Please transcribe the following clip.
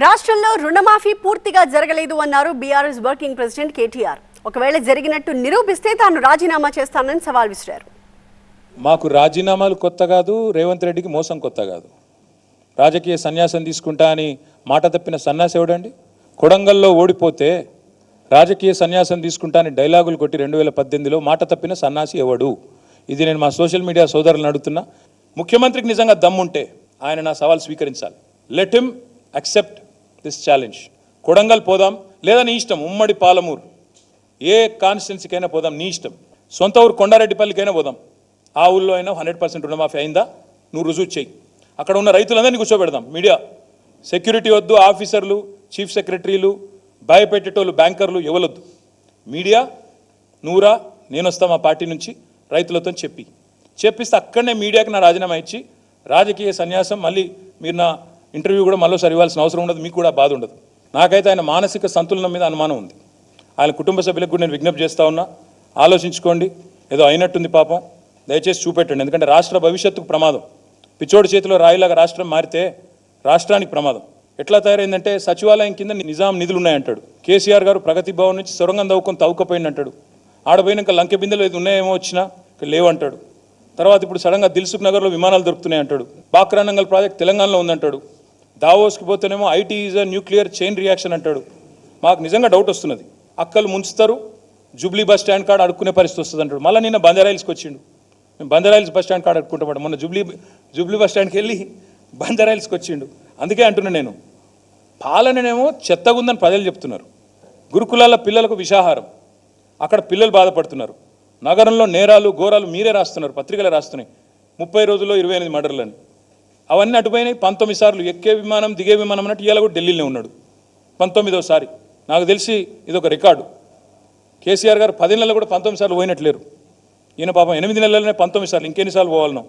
రాష్ట్రంలో రుణమాఫీ పూర్తిగా జరగలేదు అన్నారు బీఆర్ఎస్ వర్కింగ్ ప్రెసిడెంట్ కేటీఆర్. ఒకవేళ జరిగినట్టు నిరూపిస్తే తాను రాజీనామా చేస్తానని సవాల్ విసిరారు. మాకు రాజీనామాలు కొత్త కాదు, రేవంత్ రెడ్డికి మోసం కొత్త కాదు. రాజకీయ సన్యాసం తీసుకుంటా అని మాట తప్పిన సన్యాసి ఎవడండి? కొడంగల్లో ఓడిపోతే రాజకీయ సన్యాసం తీసుకుంటా అని డైలాగులు కొట్టి 2018లో మాట తప్పిన సన్యాసి ఎవడు? ఇది నేను మా సోషల్ మీడియా సోదరులను అడుగుతున్నా. ముఖ్యమంత్రికి నిజంగా దమ్ముంటే ఆయన నా సవాల్ స్వీకరించాలి. Let him accept this challenge. Kodangal పోదాం, లేదా నీ ఇష్టం. ఉమ్మడి పాలమూరు ఏ కాన్స్టిట్యున్సీకైనా పోదాం, నీ ఇష్టం. సొంత ఊరు కొండారెడ్డిపల్లికైనా పోదాం. ఆ ఊళ్ళో అయినా 100% రుణమాఫీ అయిందా నువ్వు రుజువు చేయి. అక్కడ ఉన్న రైతులందరినీ కూర్చోబెడదాం. మీడియా సెక్యూరిటీ వద్దు, ఆఫీసర్లు, చీఫ్ సెక్రటరీలు, భయపెట్టేటోళ్ళు, బ్యాంకర్లు ఎవరొద్దు. మీడియా నువ్వురా, నేను వస్తా మా పార్టీ నుంచి రైతులతో చెప్పిస్తే అక్కడనే మీడియాకి నా రాజీనామా ఇచ్చి రాజకీయ సన్యాసం. మళ్ళీ మీరు నా ఇంటర్వ్యూ కూడా మరోసారి ఇవ్వాల్సిన అవసరం ఉండదు, మీకు కూడా బాధ ఉండదు. నాకైతే ఆయన మానసిక సంతులనం మీద అనుమానం ఉంది. ఆయన కుటుంబ సభ్యులకు కూడా నేను విజ్ఞప్తి చేస్తూ ఉన్నా, ఆలోచించుకోండి. ఏదో అయినట్టుంది పాపం, దయచేసి చూపెట్టండి. ఎందుకంటే రాష్ట్ర భవిష్యత్తుకు ప్రమాదం. పిచ్చోడి చేతిలో రాయిలాగా రాష్ట్రం మారితే రాష్ట్రానికి ప్రమాదం. ఎట్లా తయారైందంటే సచివాలయం కింద నిజాం నిధులు ఉన్నాయంటాడు. కేసీఆర్ గారు ప్రగతి భవన్ నుంచి సొరంగం తవ్వుకొని అంటాడు. ఆడపోయినాక లంకె బిందెలు ఏది ఉన్నాయేమో వచ్చినా ఇక్కడ లేవంటాడు. తర్వాత ఇప్పుడు సడన్గా దిల్సుఖ్ నగర్లో విమానాలు దొరుకుతున్నాయి అంటాడు. బాక్రానంగల్ ప్రాజెక్ట్ తెలంగాణలో ఉందంటాడు. దావోస్కి పోతేనేమో IT is a nuclear chain reaction అంటాడు. మాకు నిజంగా డౌట్ వస్తున్నది. అక్కలు ముంచుతారు, జూబ్లీ బస్ స్టాండ్ కాడ అడుక్కునే పరిస్థితి వస్తుంది అంటాడు. మళ్ళీ నిన్న బంజారాయిల్స్కి వచ్చిండు. మేము బంజారాయిల్స్ బస్ స్టాండ్ కాడ అడుక్కుంటాం. మొన్న జూబ్లీ బస్ స్టాండ్కి వెళ్ళి బంజారాయిల్స్కి వచ్చిండు. అందుకే అంటున్నా నేను, పాలననేమో చెత్తగా ఉందని ప్రజలు చెప్తున్నారు. గురుకులాల పిల్లలకు విషాహారం, అక్కడ పిల్లలు బాధపడుతున్నారు. నగరంలో నేరాలు ఘోరాలు మీరే రాస్తున్నారు, పత్రికలు రాస్తున్నాయి. 30 రోజుల్లో 28 మర్డర్లని. అవన్నీ అటుపోయినాయి. 19 సార్లు ఎక్కే విమానం దిగే విమానం అన్నట్టు ఇవాళ కూడా ఢిల్లీలో ఉన్నాడు 19వ సారి. నాకు తెలిసి ఇది ఒక రికార్డు. కేసీఆర్ గారు 10 నెలలు కూడా 19 సార్లు పోయినట్లేరు. ఈయన పాపం 8 నెలలనే 19 సార్లు, ఇంకెన్నిసార్లు పోవాలనో.